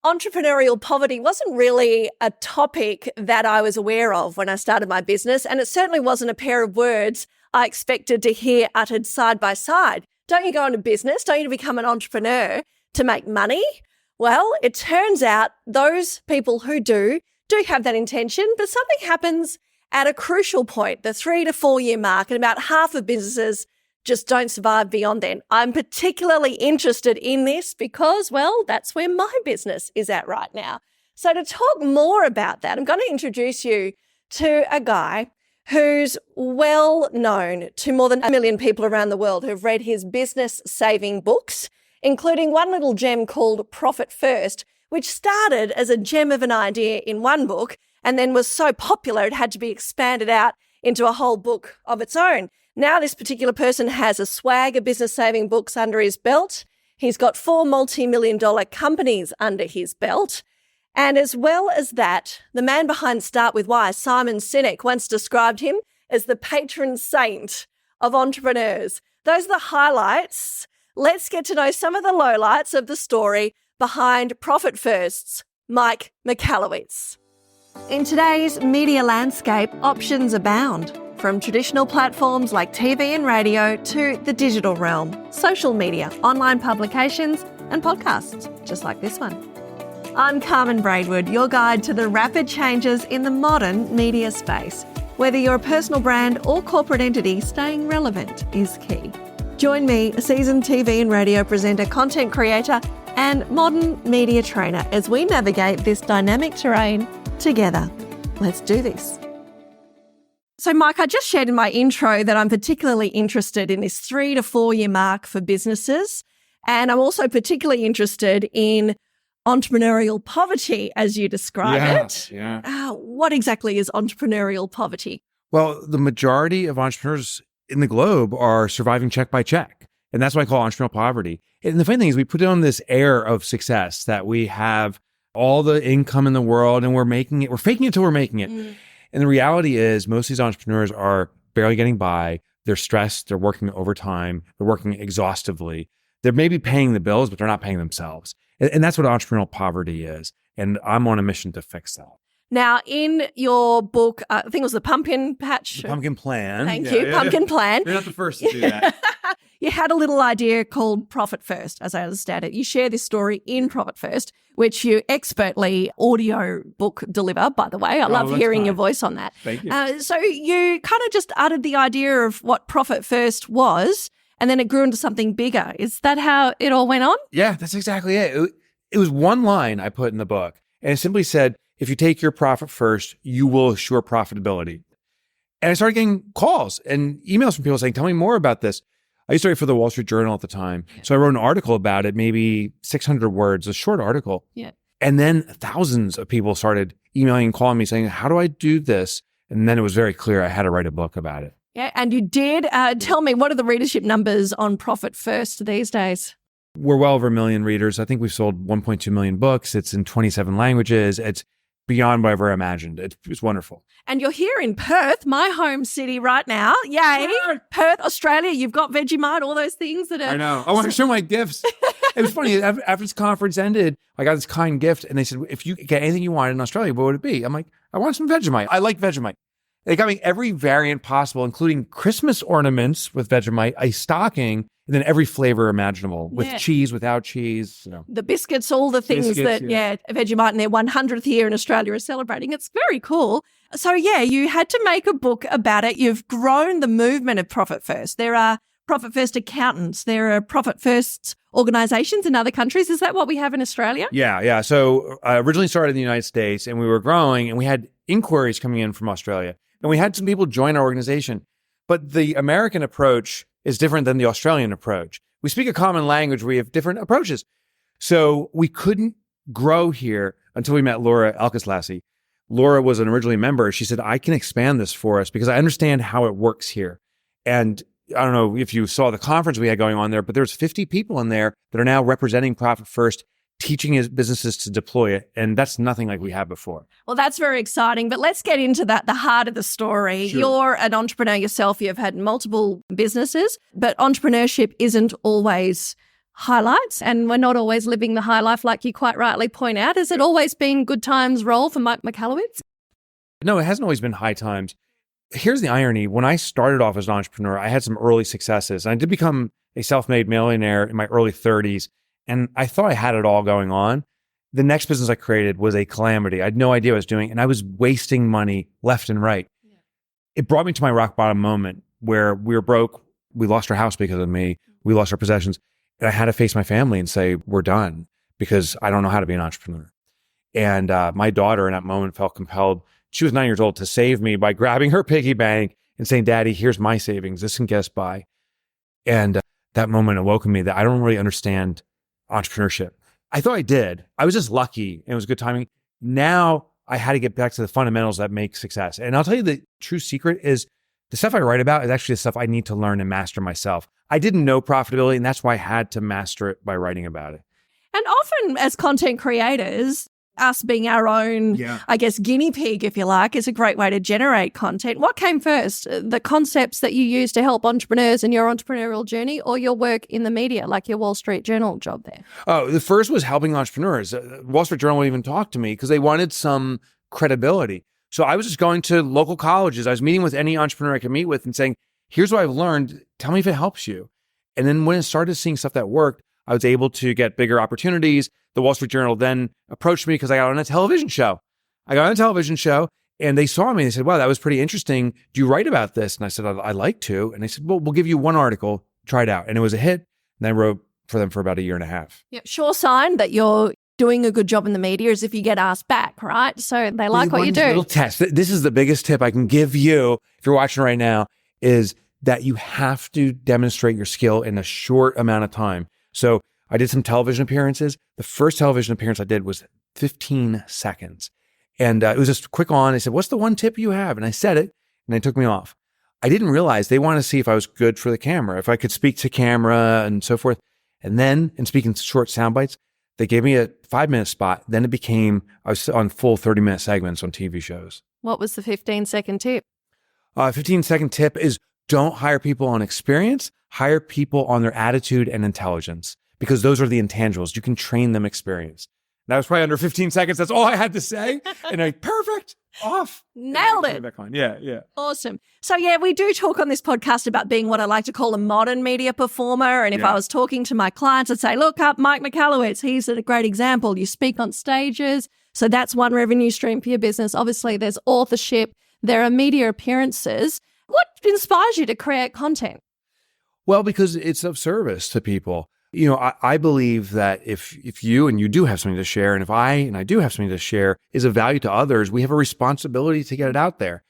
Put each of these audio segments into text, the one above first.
Entrepreneurial poverty wasn't really a topic that I was aware of when I started my business, and it certainly wasn't a pair of words I expected to hear uttered side by side. Don't you go into business? Don't you become an entrepreneur to make money? Well, it turns out those people who do have that intention, but something happens at a crucial point, the 3 to 4 year mark, and about half of businesses just don't survive beyond then. I'm particularly interested in this because, well, that's where my business is at right now. So to talk more about that, I'm going to introduce you to a guy who's well known to more than 1 million people around the world who've read his business-saving books, including one little gem called Profit First, which started as a gem of an idea in one book and then was so popular it had to be expanded out into a whole book of its own. Now this particular person has a swag of business-saving books under his belt. He's got 4 multi-million-dollar companies under his belt. And as well as that, the man behind Start With Why, Simon Sinek, once described him as the patron saint of entrepreneurs. Those are the highlights. Let's get to know some of the lowlights of the story behind Profit First's Mike Michalowicz. In today's media landscape, options abound. From traditional platforms like TV and radio to the digital realm, social media, online publications and podcasts, just like this one. I'm Carmen Braidwood, your guide to the rapid changes in the modern media space. Whether you're a personal brand or corporate entity, staying relevant is key. Join me, a seasoned TV and radio presenter, content creator and modern media trainer as we navigate this dynamic terrain together. Let's do this. So, Mike, I just shared in my intro that I'm particularly interested in this 3 to 4 year mark for businesses. And I'm also particularly interested in entrepreneurial poverty, as you describe it. Yeah. What exactly is entrepreneurial poverty? Well, the majority of entrepreneurs in the globe are surviving check by check. And that's what I call entrepreneurial poverty. And the funny thing is we put on this air of success that we have all the income in the world and we're faking it till we're making it. And the reality is most of these entrepreneurs are barely getting by. They're stressed. They're working overtime. They're working exhaustively. They're maybe paying the bills, but they're not paying themselves. And that's what entrepreneurial poverty is. And I'm on a mission to fix that. Now, in your book, I think it was The Pumpkin Patch. The Pumpkin Plan. Thank you. Pumpkin Plan. You're not the first to do that. You had a little idea called Profit First, as I understand it. You share this story in Profit First, which you expertly audio book deliver, by the way. I love hearing your voice on that. Thank you. So you kind of just uttered the idea of what Profit First was, and then it grew into something bigger. Is that how it all went on? Yeah, that's exactly it. It was one line I put in the book, and it simply said, if you take your profit first, you will assure profitability. And I started getting calls and emails from people saying, tell me more about this. I used to write for the Wall Street Journal at the time. Yeah. So I wrote an article about it, maybe 600 words, a short article. Yeah. And then thousands of people started emailing and calling me saying, how do I do this? And then it was very clear I had to write a book about it. Yeah, and you did. Tell me, what are the readership numbers on Profit First these days? We're well over 1 million readers. I think we've sold 1.2 million books. It's in 27 languages. It's beyond what I ever imagined. It's wonderful. And you're here in Perth, my home city right now. Yay. Perth, Australia. You've got Vegemite, all those things that are... I know. I want to show my gifts. It was funny. After this conference ended, I got this kind gift and they said, if you get anything you want in Australia, what would it be? I'm like, I want some Vegemite. I like Vegemite. They got me every variant possible, including Christmas ornaments with Vegemite, a stocking, and then every flavor imaginable with cheese, without cheese. You know. The biscuits, all the things Vegemite in their 100th year in Australia are celebrating. It's very cool. So, you had to make a book about it. You've grown the movement of Profit First. There are Profit First accountants. There are Profit First organizations in other countries. Is that what we have in Australia? Yeah. So I originally started in the United States and we were growing and we had inquiries coming in from Australia. And we had some people join our organization. But the American approach is different than the Australian approach. We speak a common language. We have different approaches. So we couldn't grow here until we met Laura Elkislassie. Laura was an originally member. She said, I can expand this for us because I understand how it works here. And I don't know if you saw the conference we had going on there, but there's 50 people in there that are now representing Profit First, teaching his businesses to deploy it. And that's nothing like we had before. Well, that's very exciting. But let's get into that, the heart of the story. Sure. You're an entrepreneur yourself. You've had multiple businesses, but entrepreneurship isn't always highlights, and we're not always living the high life like you quite rightly point out. Has it always been good times role for Mike Michalowicz? No, it hasn't always been high times. Here's the irony. When I started off as an entrepreneur, I had some early successes. I did become a self-made millionaire in my early 30s, and I thought I had it all going on. The next business I created was a calamity. I had no idea what I was doing, and I was wasting money left and right. Yeah. It brought me to my rock bottom moment where we were broke. We lost our house because of me. We lost our possessions. And I had to face my family and say, we're done because I don't know how to be an entrepreneur. And my daughter in that moment felt compelled. She was 9 years old to save me by grabbing her piggy bank and saying, Daddy, here's my savings. This can get us by. And that moment awoke in me that I don't really understand entrepreneurship. I thought I did. I was just lucky and it was good timing. Now I had to get back to the fundamentals that make success. And I'll tell you the true secret is the stuff I write about is actually the stuff I need to learn and master myself. I didn't know profitability, and that's why I had to master it by writing about it. And often as content creators, us being our own, I guess, guinea pig, if you like, is a great way to generate content. What came first? The concepts that you use to help entrepreneurs in your entrepreneurial journey, or your work in the media, like your Wall Street Journal job there? Oh, the first was helping entrepreneurs. Wall Street Journal would even talk to me because they wanted some credibility. So I was just going to local colleges. I was meeting with any entrepreneur I could meet with and saying, here's what I've learned. Tell me if it helps you. And then when I started seeing stuff that worked, I was able to get bigger opportunities. The Wall Street Journal then approached me because I got on a television show. And they saw me and they said, wow, that was pretty interesting. Do you write about this? And I said, I'd like to. And they said, well, we'll give you one article. Try it out. And it was a hit. And I wrote for them for about 1.5 years. Yeah, sure sign that you're doing a good job in the media is if you get asked back, right? So they like what you do. Little test. This is the biggest tip I can give you if you're watching right now is that you have to demonstrate your skill in a short amount of time. So I did some television appearances. The first television appearance I did was 15 seconds. And it was just quick on. They said, what's the one tip you have? And I said it, and they took me off. I didn't realize they wanted to see if I was good for the camera, if I could speak to camera and so forth. And then, in speaking short sound bites, they gave me a 5-minute spot. Then it became, I was on full 30-minute segments on TV shows. What was the 15-second tip? 15-second tip is don't hire people on experience, hire people on their attitude and intelligence, because those are the intangibles. You can train them experience. That was probably under 15 seconds. That's all I had to say. And perfect, off. Nailed it. Back on. Yeah. Awesome. So we do talk on this podcast about being what I like to call a modern media performer. And if I was talking to my clients, I'd say, look up Mike Michalowicz. He's a great example. You speak on stages. So that's one revenue stream for your business. Obviously, there's authorship. There are media appearances. What inspires you to create content? Well, because it's of service to people. You know, I believe that if you do have something to share, and if I do have something to share is of value to others, we have a responsibility to get it out there.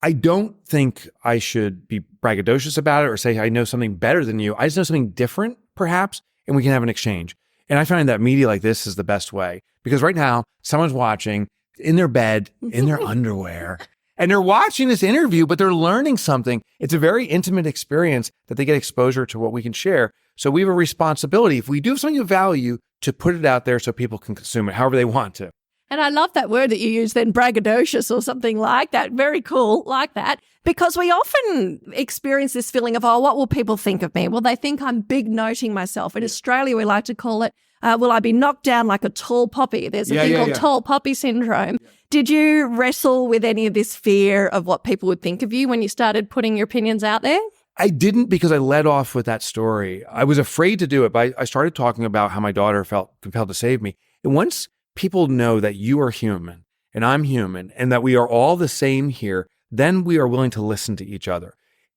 I don't think I should be braggadocious about it or say I know something better than you. I just know something different, perhaps, and we can have an exchange. And I find that media like this is the best way because right now, someone's watching in their bed, in their underwear, and they're watching this interview, but they're learning something. It's a very intimate experience that they get exposure to what we can share. So we have a responsibility, if we do have something of value, to put it out there so people can consume it however they want to. And I love that word that you use then, braggadocious or something like that. Very cool, like that. Because we often experience this feeling of, what will people think of me? Will they think I'm big noting myself? In Australia, we like to call it, will I be knocked down like a tall poppy? There's a thing called tall poppy syndrome. Yeah. Did you wrestle with any of this fear of what people would think of you when you started putting your opinions out there? I didn't, because I led off with that story. I was afraid to do it, but I started talking about how my daughter felt compelled to save me. And once people know that you are human and I'm human and that we are all the same here, then we are willing to listen to each other.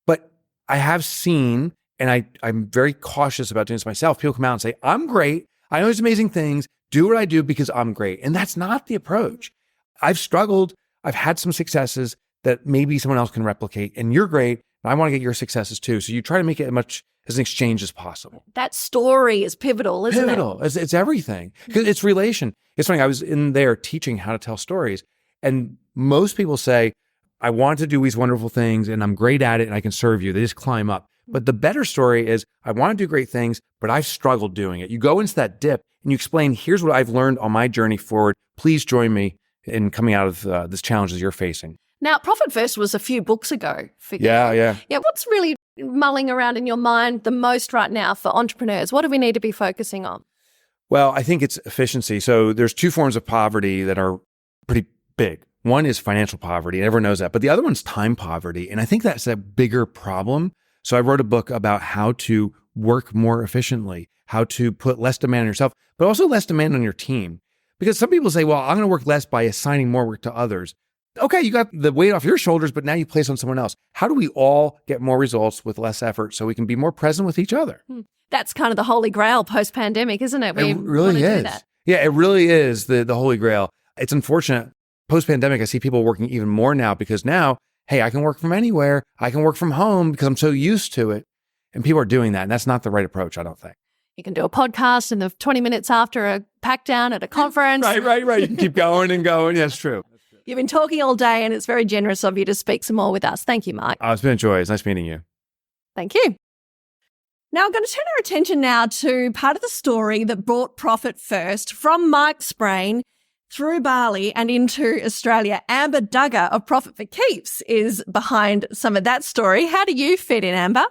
But I have seen, and I'm very cautious about doing this myself, people come out and say, I'm great. I know there's amazing things. Do what I do because I'm great. And that's not the approach. I've struggled. I've had some successes that maybe someone else can replicate. And you're great. I want to get your successes too. So you try to make it as much as an exchange as possible. That story is pivotal, isn't it? Pivotal. It's everything. Because it's relation. It's funny. I was in there teaching how to tell stories. And most people say, I want to do these wonderful things and I'm great at it and I can serve you. They just climb up. But the better story is, I want to do great things, but I've struggled doing it. You go into that dip and you explain, here's what I've learned on my journey forward. Please join me in coming out of this challenges you're facing. Now, Profit First was a few books ago for you. Yeah. Yeah, what's really mulling around in your mind the most right now for entrepreneurs? What do we need to be focusing on? Well, I think it's efficiency. So there's two forms of poverty that are pretty big. One is financial poverty, and everyone knows that. But the other one's time poverty. And I think that's a bigger problem. So I wrote a book about how to work more efficiently, how to put less demand on yourself, but also less demand on your team. Because some people say, well, I'm going to work less by assigning more work to others. Okay, you got the weight off your shoulders, but now you place on someone else. How do we all get more results with less effort so we can be more present with each other? That's kind of the holy grail post-pandemic, isn't it? It really is. Yeah, it really is the holy grail. It's unfortunate. Post-pandemic, I see people working even more now because now, hey, I can work from anywhere. I can work from home because I'm so used to it. And people are doing that. And that's not the right approach, I don't think. You can do a podcast in the 20 minutes after a pack down at a conference. Right. You can keep going and going. Yeah, that's true. You've been talking all day, and it's very generous of you to speak some more with us. Thank you, Mike. Oh, it's been a joy. It's nice meeting you. Thank you. Now, I'm going to turn our attention now to part of the story that brought Profit First from Mike's brain through Bali and into Australia. Amber Duggar of Profit for Keeps is behind some of that story. How do you fit in, Amber?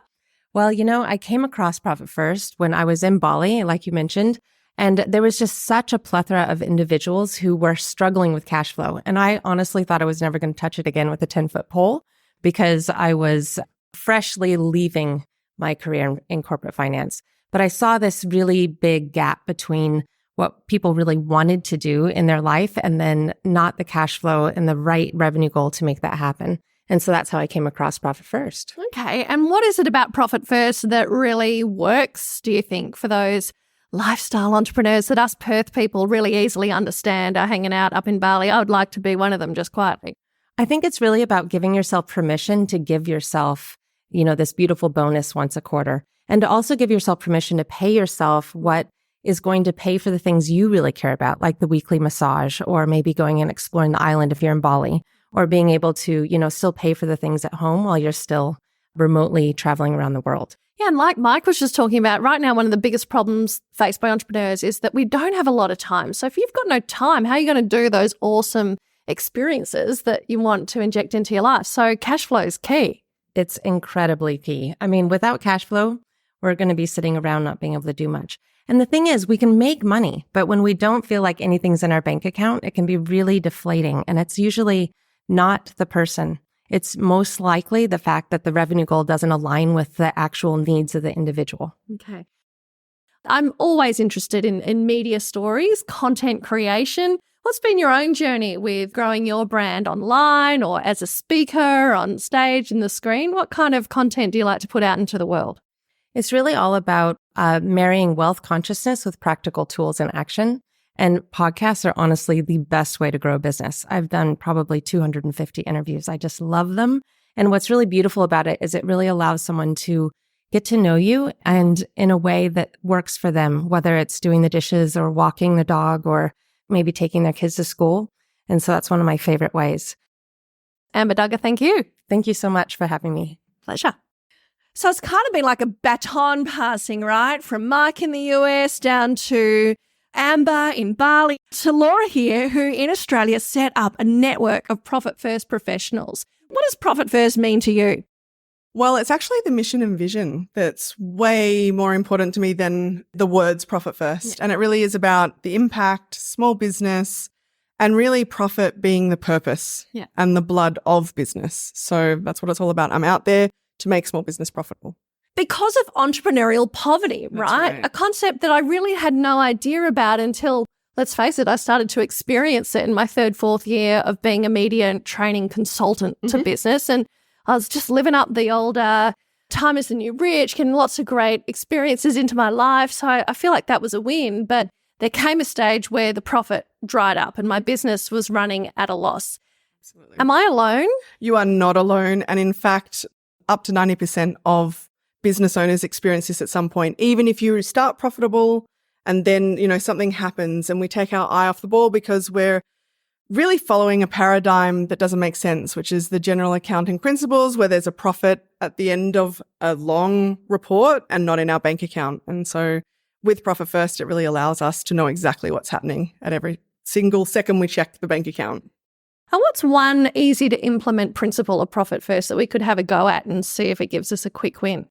Well, I came across Profit First when I was in Bali, like you mentioned, and there was just such a plethora of individuals who were struggling with cash flow. And I honestly thought I was never going to touch it again with a 10-foot pole because I was freshly leaving my career in corporate finance. But I saw this really big gap between what people really wanted to do in their life and then not the cash flow and the right revenue goal to make that happen. And so that's how I came across Profit First. Okay. And what is it about Profit First that really works, do you think, for those lifestyle entrepreneurs that us Perth people really easily understand are hanging out up in Bali? I would like to be one of them just quietly. I think it's really about giving yourself permission to give yourself, this beautiful bonus once a quarter, and to also give yourself permission to pay yourself what is going to pay for the things you really care about, like the weekly massage, or maybe going and exploring the island if you're in Bali, or being able to, still pay for the things at home while you're still remotely traveling around the world. Yeah, and like Mike was just talking about, right now, one of the biggest problems faced by entrepreneurs is that we don't have a lot of time. So if you've got no time, how are you going to do those awesome experiences that you want to inject into your life? So cash flow is key. It's incredibly key. I mean, without cash flow, we're going to be sitting around not being able to do much. And the thing is, we can make money, but when we don't feel like anything's in our bank account, it can be really deflating. And it's usually not the person. It's most likely the fact that the revenue goal doesn't align with the actual needs of the individual. Okay. I'm always interested in media stories, content creation. What's been your own journey with growing your brand online or as a speaker, on stage, in the screen? What kind of content do you like to put out into the world? It's really all about marrying wealth consciousness with practical tools and action. And podcasts are honestly the best way to grow a business. I've done probably 250 interviews. I just love them. And what's really beautiful about it is it really allows someone to get to know you and in a way that works for them, whether it's doing the dishes or walking the dog or maybe taking their kids to school. And so that's one of my favorite ways. Amber Duggar, thank you. Thank you so much for having me. Pleasure. So it's kind of been like a baton passing, right? From Mike in the US down to Amber in Bali to Laura here, who in Australia set up a network of Profit First professionals. What does Profit First mean to you? Well, it's actually the mission and vision that's way more important to me than the words Profit First. Yeah. And it really is about the impact, small business, and really profit being the purpose and the blood of business. So that's what it's all about. I'm out there to make small business profitable. Because of entrepreneurial poverty, right? A concept that I really had no idea about until, let's face it, I started to experience it in my third, fourth year of being a media and training consultant to business. And I was just living up the old time is the new rich, getting lots of great experiences into my life. So I feel like that was a win. But there came a stage where the profit dried up and my business was running at a loss. Absolutely. Am I alone? You are not alone. And in fact, up to 90% of business owners experience this at some point. Even if you start profitable and then, something happens and we take our eye off the ball because we're really following a paradigm that doesn't make sense, which is the general accounting principles where there's a profit at the end of a long report and not in our bank account. And so with Profit First, it really allows us to know exactly what's happening at every single second we check the bank account. And what's one easy to implement principle of profit first that we could have a go at and see if it gives us a quick win?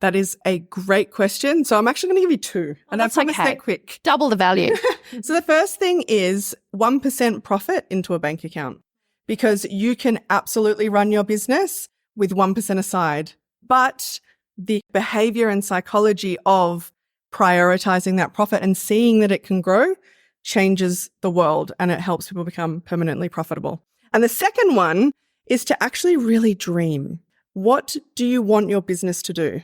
That is a great question. So I'm actually going to give you two. And I promise they're quick. Double the value. So the first thing is 1% profit into a bank account, because you can absolutely run your business with 1% aside. But the behavior and psychology of prioritizing that profit and seeing that it can grow changes the world, and it helps people become permanently profitable. And the second one is to actually really dream. What do you want your business to do?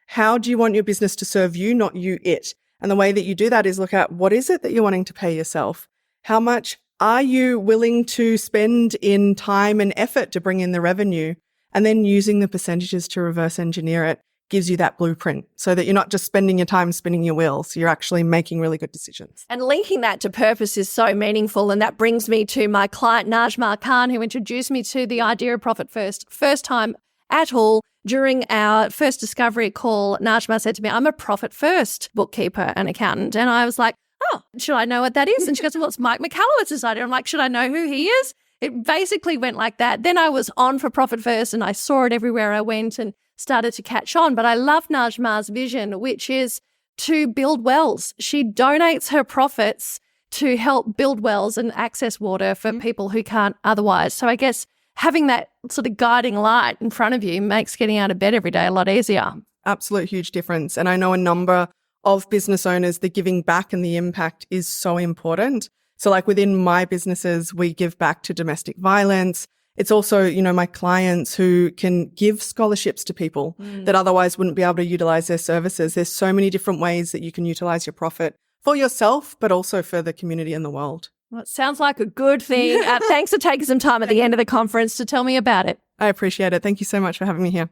How do you want your business to serve you, not you it? And the way that you do that is look at what is it that you're wanting to pay yourself? How much are you willing to spend in time and effort to bring in the revenue? And then using the percentages to reverse engineer it gives you that blueprint so that you're not just spending your time spinning your wheels. You're actually making really good decisions. And linking that to purpose is so meaningful. And that brings me to my client, Najma Khan, who introduced me to the idea of profit first time at all. During our first discovery call, Najma said to me, I'm a profit first bookkeeper and accountant. And I was like, oh, should I know what that is? And she goes, well, it's Mike Michalowicz's idea. I'm like, should I know who he is? It basically went like that. Then I was on for profit first and I saw it everywhere I went and started to catch on. But I love Najma's vision, which is to build wells. She donates her profits to help build wells and access water for people who can't otherwise. So I guess having that sort of guiding light in front of you makes getting out of bed every day a lot easier. Absolute huge difference. And I know a number of business owners, the giving back and the impact is so important. So like within my businesses, we give back to domestic violence. It's also, my clients who can give scholarships to people that otherwise wouldn't be able to utilize their services. There's so many different ways that you can utilize your profit for yourself, but also for the community and the world. Well, it sounds like a good thing. Thanks for taking some time at the end of the conference to tell me about it. I appreciate it. Thank you so much for having me here.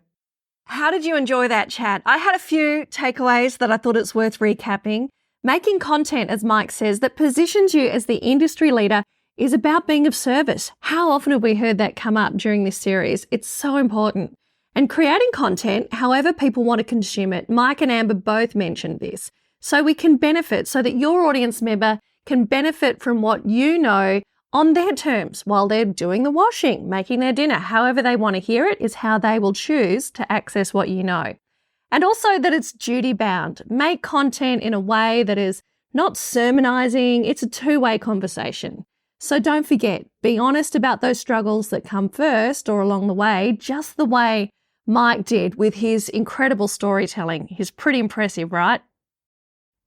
How did you enjoy that chat? I had a few takeaways that I thought it's worth recapping. Making content, as Mike says, that positions you as the industry leader is about being of service. How often have we heard that come up during this series? It's so important. And creating content, however people want to consume it, Mike and Amber both mentioned this, so we can benefit, so that your audience member can benefit from what you know on their terms while they're doing the washing, making their dinner. However they want to hear it is how they will choose to access what you know. And also that it's duty bound. Make content in a way that is not sermonizing. It's a two-way conversation. So don't forget, be honest about those struggles that come first or along the way, just the way Mike did with his incredible storytelling. He's pretty impressive, right?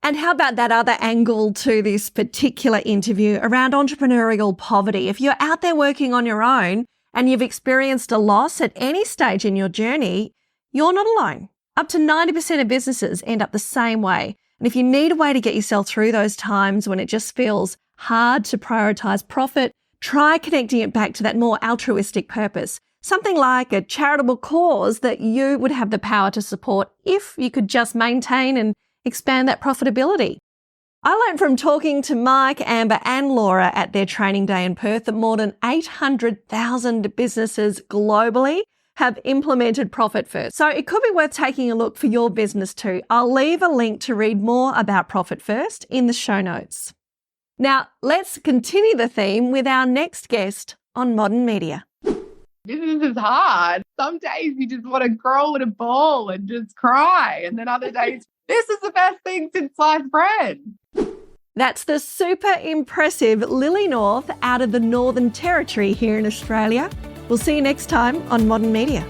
And how about that other angle to this particular interview around entrepreneurial poverty? If you're out there working on your own and you've experienced a loss at any stage in your journey, you're not alone. Up to 90% of businesses end up the same way. And if you need a way to get yourself through those times when it just feels hard to prioritize profit, try connecting it back to that more altruistic purpose. Something like a charitable cause that you would have the power to support if you could just maintain and expand that profitability. I learned from talking to Mike, Amber and Laura at their training day in Perth that more than 800,000 businesses globally have implemented Profit First. So it could be worth taking a look for your business too. I'll leave a link to read more about Profit First in the show notes. Now, let's continue the theme with our next guest on modern media. Business is hard. Some days you just want to crawl with a ball and just cry. And then other days, this is the best thing since sliced bread. That's the super impressive Lily North out of the Northern Territory here in Australia. We'll see you next time on Modern Media.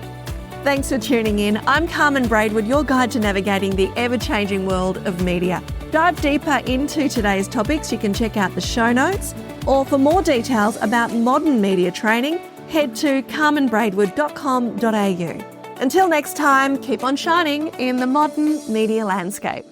Thanks for tuning in. I'm Carmen Braidwood, your guide to navigating the ever-changing world of media. Dive deeper into today's topics. You can check out the show notes, or for more details about modern media training, head to carmenbraidwood.com.au. Until next time, keep on shining in the modern media landscape.